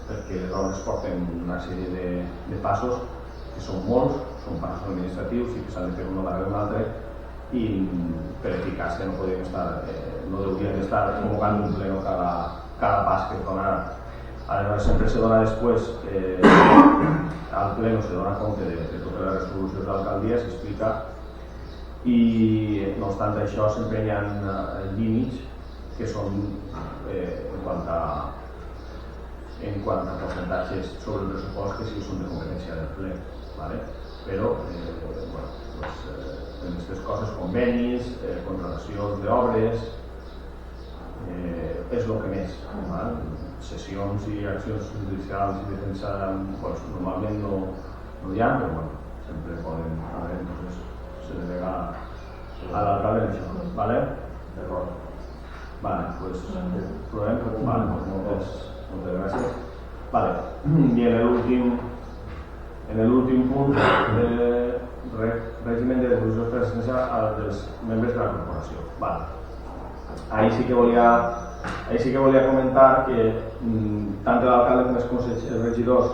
perquè les obres porten una sèrie de passos que són molts, són passos administratius i que s'han de fer un darrere un altre i per eficàcia no hauríem d'estar convocant un pleno cada pas que es dona. Aleshores sempre se dona després al pleno se dona compte de totes les resolucions de l'alcaldia, s'explica i no obstant això sempre hi ha límits que són en quant a percentatges sobre el pressupost que sí són de competència del ple, però en aquestes coses, convenis, contratacions d'obres, és el que més. Sessions i accions judicials i defensa normalment no hi ha, però sempre poden haver, entonces se delega a l'alcalde en això. D'acord? Doncs provem. Moltes gràcies. I en l'últim punt règim de devolució per assistència dels membres de la corporació. Ahí sí que volia comentar que tant l'alcalde com els regidors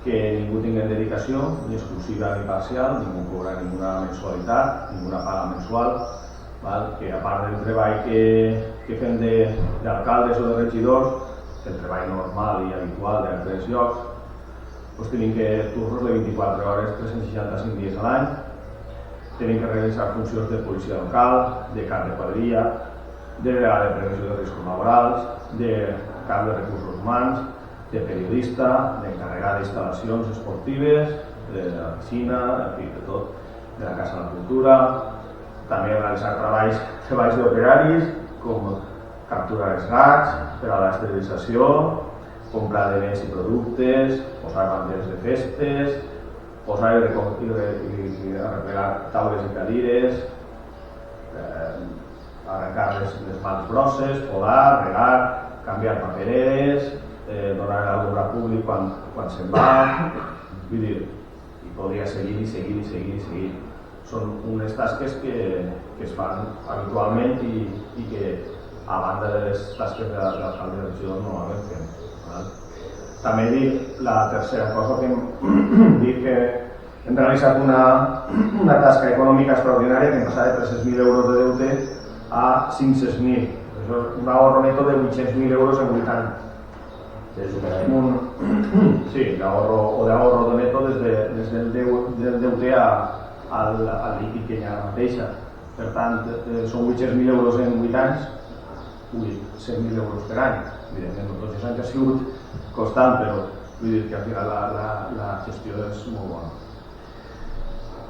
que ningú tingui dedicació, ni exclusiva ni parcial, ningú cobra ninguna mensualitat, ninguna paga mensual, que a part del treball que fem d'alcaldes o de regidors, el treball normal i habitual d'altres llocs, tenim que turnos de 24 hores, 365 dies a l'any, tenim que realitzar funcions de policia local, de cap de quadrilla, de delegada de prevenció de riscos laborals, de cap de recursos humans, de periodista, d'encarregat d'instal·lacions esportives, de la piscina, de tot, de la Casa de la Cultura, també realitzar treballs d'operaris, com capturar els gats per a l'esterilització, comprar aliments i productes, posar banderes de festes, posar i arreplegar taules i cadires, arrencar les mals grosses, podar, regar, canviar papereres, donar l'obra públic quan se'n va, vull dir, i podria seguir. Són unes tasques que es fan habitualment i que a banda de les tasques de l'alcalde de regidor normalment fem. També dic la tercera cosa que hem dit que hem realitzat una tasca econòmica extraordinària que hem passat de 300.000 euros de deute a 500.000. Això és un ahorro neto de 800.000 euros en 8 anys. Sí, d'ahorro de neto des del deute al líquid que hi ha mateixa. Per tant, són 800.000 euros en 8 anys, 100.000 euros per any. Evidentment, tots els anys ha sigut constant, però vull dir que al final la gestió és molt bona.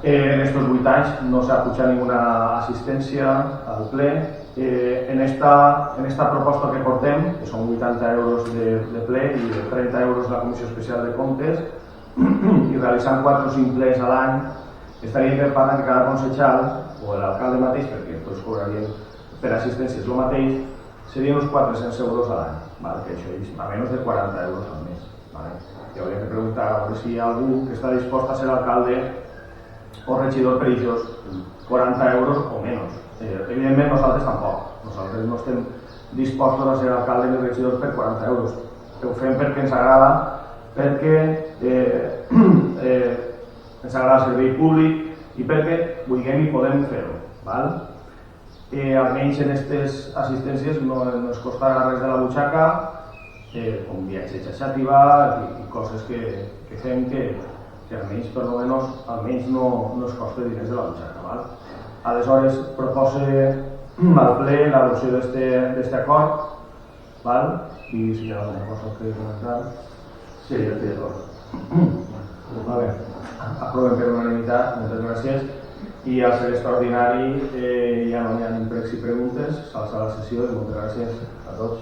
En aquests 8 anys no s'ha pujat ninguna assistència al ple. En esta proposta que portem, que són 80 euros de ple i de 30 euros la Comissió Especial de Comptes, i realitzant 4 o 5 plens a l'any, estaria interpretant que cada consellal, o l'alcalde mateix, perquè tots cobrarien per assistència és el mateix, serien uns 400 euros a l'any, que això és a menys de 40 euros al mes. I hauríem de preguntar si hi ha algú que està dispost a ser alcalde o regidor per ells 40 euros o menys. Evidentment nosaltres tampoc. Nosaltres no estem dispostos a ser alcalde ni regidors per 40 euros. Ho fem perquè ens agrada, perquè ens agrada el servei públic i perquè vulguem i podem fer-ho. Almenys en aquestes assistències no ens costarà res de la butxaca, com viatges a Xàtiva i coses que fem que almenys per lo menos no es costa diners de la butxaca. Aleshores propose al ple l'adopció d'aquest acord i si hi ha alguna cosa que comentar. Sí, ja estic d'acord. Aprovem per unanimitat, moltes gràcies. I al ser extraordinari ja no hi ha ni pregs i preguntes, s'alça la sessió i moltes gràcies a tots.